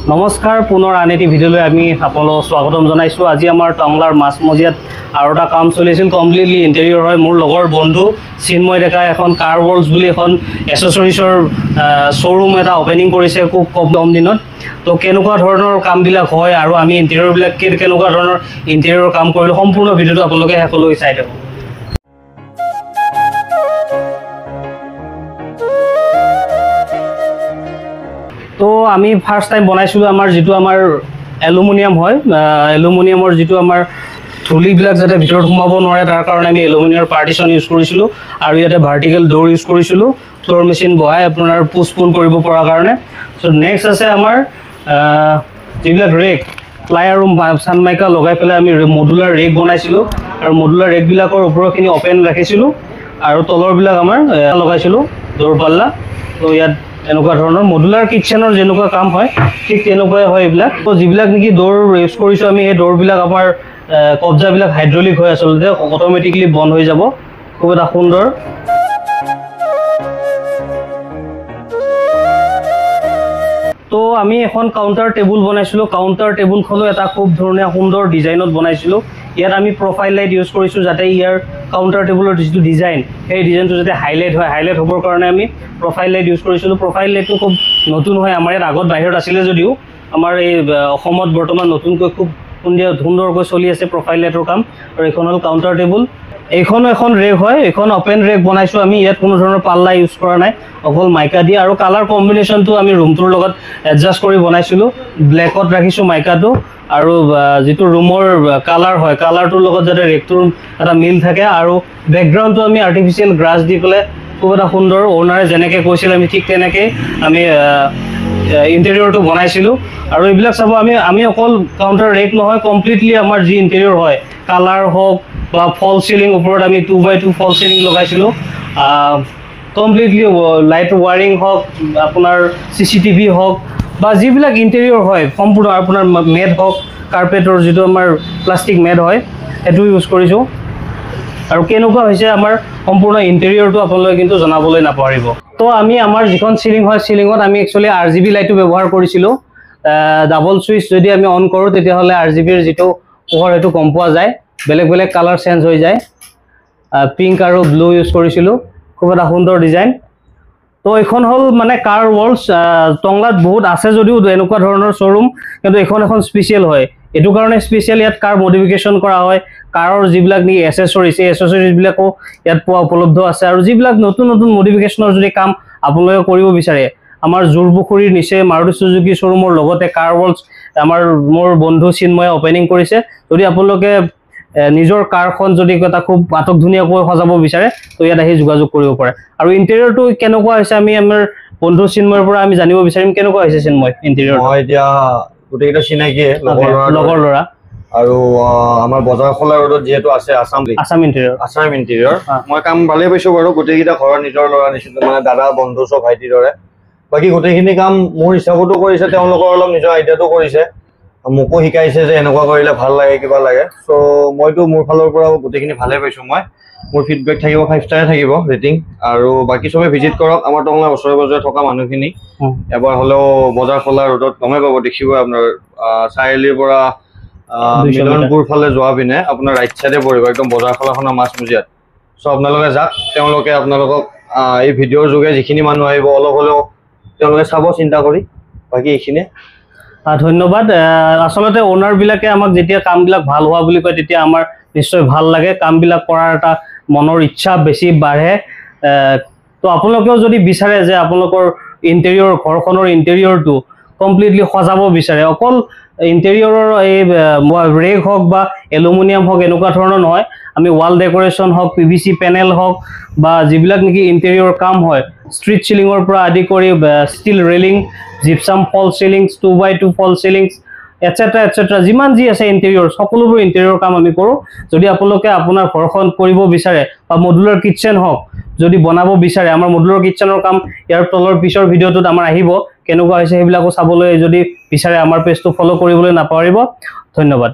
নমস্কাৰ পুনৰ আন এটি ভিডিঅ'লৈ আমি আপোনালোকক স্বাগতম জনাইছোঁ। আজি আমাৰ টংলাৰ মাছমজিয়াত আৰু এটা কাম চলিছিল, কমপ্লিটলি ইণ্টেৰিয়ৰ হয়। মোৰ লগৰ বন্ধু চিন্ময় ডেকাই এখন কাৰ ৱৰ্ল্ডছ বুলি এখন এচেছৰিজৰ শ্ব'ৰুম এটা অপেনিং কৰিছে খুব কম দিনত। তো কেনেকুৱা ধৰণৰ কামবিলাক হয় আৰু আমি ইণ্টেৰিয়ৰবিলাক কেনেকুৱা ধৰণৰ ইণ্টেৰিয়ৰৰ কাম কৰিলোঁ, সম্পূৰ্ণ ভিডিঅ'টো আপোনালোকে শেষলৈ চাই থাকক। তো আমি ফাৰ্ষ্ট টাইম বনাইছিলোঁ আমাৰ যিটো আমাৰ এলুমিনিয়াম হয়, এলুমিনিয়ামৰ যিটো আমাৰ ধূলিবিলাক যাতে ভিতৰত সোমাব নোৱাৰে তাৰ কাৰণে আমি এলুমিনিয়ামৰ পাৰ্টিশ্যন ইউজ কৰিছিলোঁ আৰু ইয়াতে ভাৰ্টিকেল ড'ৰ ইউজ কৰিছিলোঁ ফ্ল'ৰ মেচিন বহাই আপোনাৰ পুছপুল কৰিব পৰাৰ কাৰণে। চ' নেক্সট আছে আমাৰ যিবিলাক ৰেক প্লাই আৰু চানমাইকা লগাই পেলাই আমি মডুলাৰ ৰেক বনাইছিলোঁ আৰু মডুলাৰ ৰেকবিলাকৰ ওপৰৰখিনি অপেন ৰাখিছিলোঁ আৰু তলৰবিলাক আমাৰ লগাইছিলোঁ ড'ৰ পাল্লা। তো ইয়াত এনেকুৱা ধৰণৰ মডুলাৰ কিটচেনৰ যেনেকুৱা কাম হয় ঠিক তেনেকুৱাই হয় এইবিলাক। তো যিবিলাক নেকি ড'ৰ ইউজ কৰিছোঁ আমি, সেই ড'ৰবিলাক আমাৰ কব্জাবিলাক হাইড্ৰলিক হয়, আচলতে অট'মেটিকলি বন্ধ হৈ যাব। খুব এটা সুন্দৰ। তো আমি এখন কাউণ্টাৰ টেবুল বনাইছিলোঁ। কাউণ্টাৰ টেবুলখনো এটা খুব ধুনীয়া সুন্দৰ ডিজাইনত বনাইছিলোঁ। ইয়াত আমি প্ৰফাইল লাইট ইউজ কৰিছোঁ যাতে ইয়াৰ কাউণ্টাৰ টেবুলৰ যিটো ডিজাইন সেই ডিজাইনটো যাতে হাইলাইট হয়, হাইলাইট হ'বৰ কাৰণে আমি প্ৰফাইল লাইট ইউজ কৰিছিলোঁ। প্ৰফাইল লাইটটো খুব নতুন হয়, আমাৰ ইয়াত আগত বাহিৰত আছিলে যদিও আমাৰ এই অসমত বৰ্তমান নতুনকৈ খুব সুন্দৰকৈ চলি আছে প্ৰফাইল লাইটৰ কাম। আৰু এইখন হ'ল কাউণ্টাৰ টেবুল। এইখনো এখন ৰেক হয়, এইখন অপেন ৰেক বনাইছোঁ আমি। ইয়াত কোনো ধৰণৰ পাল্লা ইউজ কৰা নাই, অকল মাইকা দিয়ে। আৰু কালাৰ কম্বিনেশ্যনটো আমি ৰুমটোৰ লগত এডজাষ্ট কৰি বনাইছিলোঁ। ব্লেকত ৰাখিছোঁ মাইকাটো আৰু যিটো ৰুমৰ কালাৰ হয় কালাৰটোৰ লগত যাতে ৰেকটোৰ এটা মিল থাকে। আৰু বেকগ্ৰাউণ্ডটো আমি আৰ্টিফিচিয়েল গ্ৰাছ দি পেলাই খুব এটা সুন্দৰ, অ'নাৰে যেনেকৈ কৈছিল আমি ঠিক তেনেকৈ আমি ইণ্টেৰিয়ৰটো বনাইছিলোঁ। আৰু এইবিলাক চাব আমি অকল কাউণ্টাৰ ৰেক নহয়, কমপ্লিটলি আমাৰ যি ইণ্টেৰিয়ৰ হয় কালাৰ হওক বা ফল চিলিং, ওপৰত আমি 2x2 ফল চিলিং লগাইছিলোঁ। কমপ্লিটলি লাইট ৱাৰিং হওক, আপোনাৰ CCTV হওক বা যিবিলাক ইণ্টেৰিয়ৰ হয় সম্পূৰ্ণ, আপোনাৰ মেট হওক, কাৰ্পেটৰ যিটো আমাৰ প্লাষ্টিক মেট হয় সেইটো ইউজ কৰিছোঁ। আৰু কেনেকুৱা হৈছে আমাৰ সম্পূৰ্ণ ইণ্টেৰিয়ৰটো আপোনালোকে কিন্তু জনাবলৈ নাপাহৰিব। তো আমি আমাৰ যিখন চিলিং হয় চিলিঙত আমি একচুৱেলি RGB লাইটো ব্যৱহাৰ কৰিছিলোঁ। ডাবল চুইচ যদি আমি অন কৰোঁ তেতিয়াহ'লে RGBৰ যিটো পোহৰ সেইটো কম পোৱা যায়, বেলেগ বেলেগ কালাৰ চেঞ্জ হৈ যায়। পিংক আৰু ব্লু ইউজ কৰিছিলোঁ, খুব এটা সুন্দৰ ডিজাইন। তো এইখন হ'ল মানে কাৰ ৱৰ্ল্ডছ। টংলাত বহুত আছে যদিও এনেকুৱা ধৰণৰ শ্ব'ৰুম, কিন্তু এইখন এখন স্পেচিয়েল হয়। এইটো কাৰণে স্পেচিয়েল, ইয়াত কাৰ মডিফিকেশ্যন কৰা হয়। কাৰৰ যিবিলাক নেকি এচেছৰিজ, এই এচেছৰিজবিলাকো ইয়াত পোৱা উপলব্ধ আছে। আৰু যিবিলাক নতুন নতুন মডিফিকেশ্যনৰ যদি কাম আপোনালোকে কৰিব বিচাৰে, আমাৰ জোৰপুখুৰীৰ নিচে মাৰুতি চুজুকি শ্ব'ৰুমৰ লগতে কাৰ ৱৰ্ল্ডছ মোৰ বন্ধু চিন্ময়ে অপেনিং কৰিছে। যদি আপোনালোকে নিজৰ কাৰখন যদি এটা খুব আটক ধুনীয়াকৈ সজাব বিচাৰে তো ইয়াত আহি যোগাযোগ কৰিব পাৰে। আৰু ইণ্টেৰিয়ৰটো কেনেকুৱা হৈছে আমি আমাৰ বন্ধু চিন্ময়ৰ পৰা আমি জানিব বিচাৰিম। কেনেকুৱা হৈছে চিন্ময় ইণ্টেৰিয়ৰ? মই এতিয়া গোটেইকেইটা চিনাকিয়ে, লগৰ ল'ৰা। আৰু আমাৰ বজাৰ খোলা ৰোডত যিহেতু আছে আছাম ইণ্টেৰিয়ৰ, মই কাম ভালেই পাইছোঁ বাৰু। গোটেইকেইটা ঘৰৰ নিজৰ ল'ৰা নিচিনা, মানে দাদা বন্ধু চব ভাইটিৰ দৰে। বাকী গোটেইখিনি কাম মোৰ হিচাপতো কৰিছে, তেওঁলোকৰ অলপ নিজৰ আইডিয়াটো কৰিছে, মোকো শিকাইছে যে এনেকুৱা কৰিলে ভাল লাগে, কিবা লাগে। চ' মইতো মোৰ ফালৰ পৰাও গোটেইখিনি ভালে পাইছোঁ। মোৰ ফিডবেক থাকিব 5 ষ্টাৰে থাকিব ৰেটিং। আৰু বাকী চবে ভিজিট কৰক আমাৰ টংলা ওচৰে পাজৰে থকা মানুহখিনি। এবাৰ হ'লেও বজাৰ খোলা ৰোডত গমেই পাব, দেখিব আপোনাৰ চাৰিআলিৰ পৰা মিলনপুৰ ফালে যোৱা পিনে আপোনাৰ ৰাইট চাইডে পৰিব, একদম বজাৰ খোলাখনৰ মাছমজিয়াত। চ' আপোনালোকে যাওক, তেওঁলোকে আপোনালোকক এই ভিডিঅ'ৰ যোগে যিখিনি মানুহ আহিব অলপ হ'লেও তেওঁলোকে চাব চিন্তা কৰি। বাকী এইখিনিয়ে, ধন্যবাদ। আচলতে অ'নাৰবিলাকে আমাক যেতিয়া কামবিলাক ভাল হোৱা বুলি কয় তেতিয়া আমাৰ নিশ্চয় ভাল লাগে, কামবিলাক কৰাৰ এটা মনৰ ইচ্ছা বেছি বাঢ়ে। তো আপোনালোকেও যদি বিচাৰে যে আপোনালোকৰ ইণ্টেৰিয়ৰ ঘৰখনৰ ইণ্টেৰিয়ৰটো কমপ্লিটলি সজাব বিচাৰে, অকল ইণ্টেৰিয়ৰৰ এই ৰেক হওক বা এলুমিনিয়াম হওক এনেকুৱা ধৰণৰ নহয়, আমি ৱাল ডেক'ৰেশ্যন হওক, PVC পেনেল হওক বা যিবিলাক নেকি ইণ্টেৰিয়ৰ কাম হয়, ষ্ট্ৰীট চিলিঙৰ পৰা আদি কৰি ষ্টিল ৰেলিং, জিপছাম ফল চিলিংছ, 2x2 ফল চিলিংছ, এটচেট্ৰা যিমান যি আছে ইণ্টেৰিয়ৰ, সকলোবোৰ ইণ্টেৰিয়ৰ কাম আমি কৰোঁ। যদি আপোনালোকে আপোনাৰ ঘৰখন কৰিব বিচাৰে বা মডুলাৰ কিটচেন হওক যদি বনাব বিচাৰে, আমাৰ মডুলাৰ কিটচেনৰ কাম ইয়াৰ তলৰ পিছৰ ভিডিঅ'টোত আমাৰ আহিব, কেনেকুৱা হৈছে সেইবিলাকো চাবলৈ যদি বিচাৰে আমাৰ পেজটো ফ'ল' কৰিবলৈ নাপাহৰিব। ধন্যবাদ।